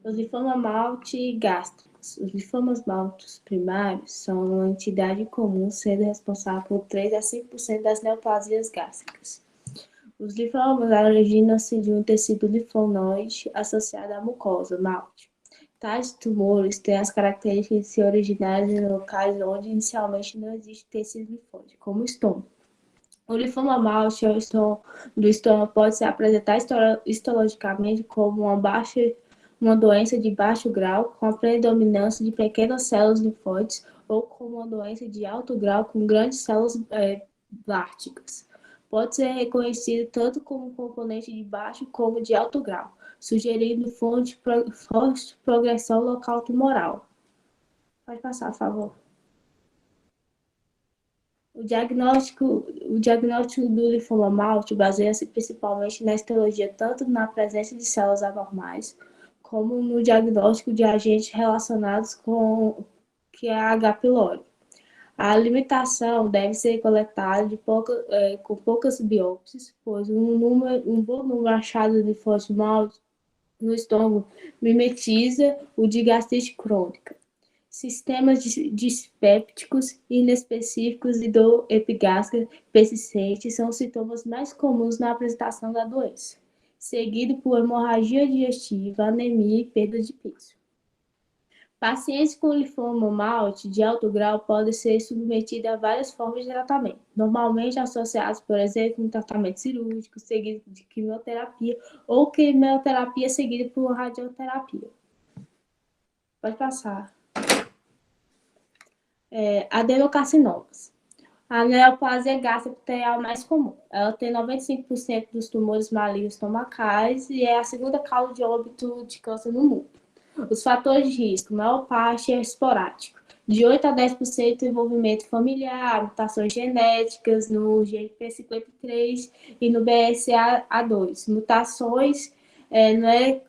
Os linfomas malte gástricos. Os linfomas maltos primários são uma entidade comum, sendo responsável por 3 a 5% das neoplasias gástricas. Os linfomas originam-se de um tecido linfonoide associado à mucosa malte. Tais tumores têm as características de se originarem em locais onde inicialmente não existe tecido linfóide, como o estômago. O linfoma malte do estômago pode se apresentar histologicamente como uma doença de baixo grau, com a predominância de pequenas células linfóides, ou como uma doença de alto grau, com grandes células blásticas. Pode ser reconhecido tanto como componente de baixo como de alto grau, sugerindo forte progressão local tumoral. Pode passar, por favor. O diagnóstico do linfoma malte baseia-se principalmente na histologia, tanto na presença de células anormais, como no diagnóstico de agentes relacionados com que é a H. pylori. A alimentação deve ser coletada com poucas biópsias, pois um bom número achado de linfócitos malte no estômago mimetiza o de gastrite crônica. Sistemas dispépticos inespecíficos e dor epigástrica persistente são os sintomas mais comuns na apresentação da doença, seguido por hemorragia digestiva, anemia e perda de peso. Pacientes com linfoma malte de alto grau podem ser submetidos a várias formas de tratamento, normalmente associados, por exemplo, com tratamento cirúrgico, seguido de quimioterapia, ou quimioterapia seguida por radioterapia. Pode passar. Adenocarcinomas. A neoplasia gástrica é a mais comum. Ela tem 95% dos tumores malignos estomacais e é a segunda causa de óbito de câncer no mundo. Os fatores de risco, a maior parte é esporádico. De 8 a 10% envolvimento familiar, mutações genéticas no GNP53 e no BRCA2. Mutações no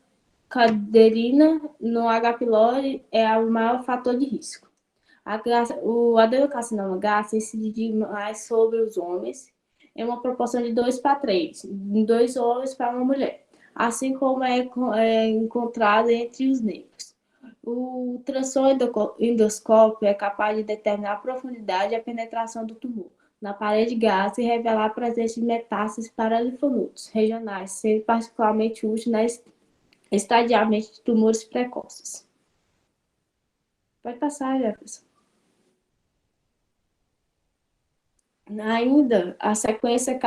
caderina, no H. pylori é o maior fator de risco. O adenocarcinoma gástrico incide mais sobre os homens, em uma proporção de 2 para 3, 2 homens para uma mulher, assim como é encontrado entre os negros. O ultrassom endoscópio é capaz de determinar a profundidade e a penetração do tumor na parede gástrica e revelar a presença de metástases para linfonodos regionais, sendo particularmente útil no estadiamento de tumores precoces. Pode passar, Jefferson. Ainda, a sequência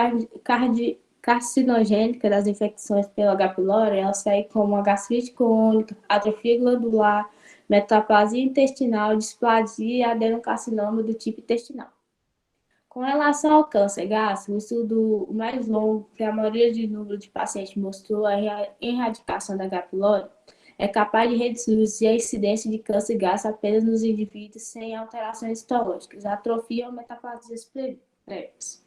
carcinogênica das infecções pelo H. pylori, ela segue como a gastrite crônica, atrofia glandular, metaplasia intestinal, displasia e adenocarcinoma do tipo intestinal. Com relação ao câncer gástrico, o estudo mais longo que a maioria do número de pacientes mostrou a erradicação da H. pylori é capaz de reduzir a incidência de câncer gástrico apenas nos indivíduos sem alterações histológicas, atrofia ou metaplasias prévias.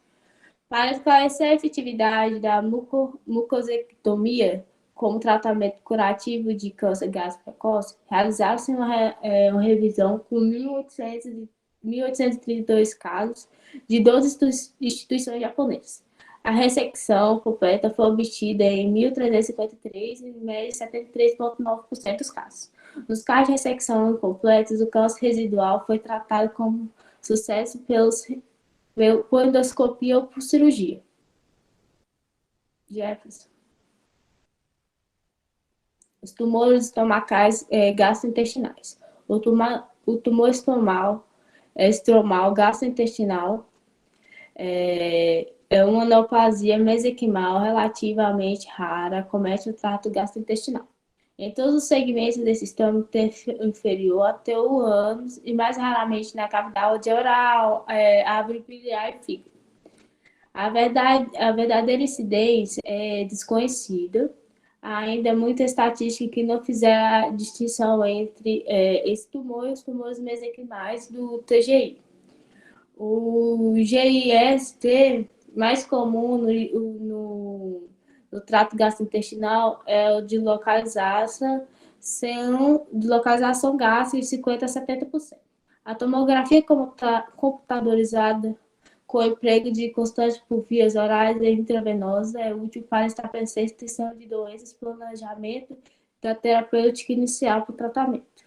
Para esclarecer a efetividade da mucosectomia como tratamento curativo de câncer gástrico precoce, realizaram-se uma revisão com 1.832 casos de 12 instituições japonesas. A ressecção completa foi obtida em 1.353, em média 73,9% dos casos. Nos casos de ressecção incompletos, o câncer residual foi tratado com sucesso por endoscopia ou por cirurgia. Jefferson. Os tumores estomacais gastrointestinais. O tumor estromal gastrointestinal é uma neoplasia mesenquimal relativamente rara, acomete o trato gastrointestinal. Em todos os segmentos desse estômago inferior até o ânus e mais raramente na cavidade oral, árvore biliar e fígado. A verdadeira incidência é desconhecida. Há ainda muita estatística que não fizeram a distinção entre esse tumor e os tumores mesenquimais do TGI. O GIST mais comum no do trato gastrointestinal é o de localização, de localização gástrica de 50% a 70%. A tomografia computadorizada com emprego de constante por vias orais e intravenosas é útil para estabelecer a extensão de doenças, planejamento da terapêutica inicial para o tratamento.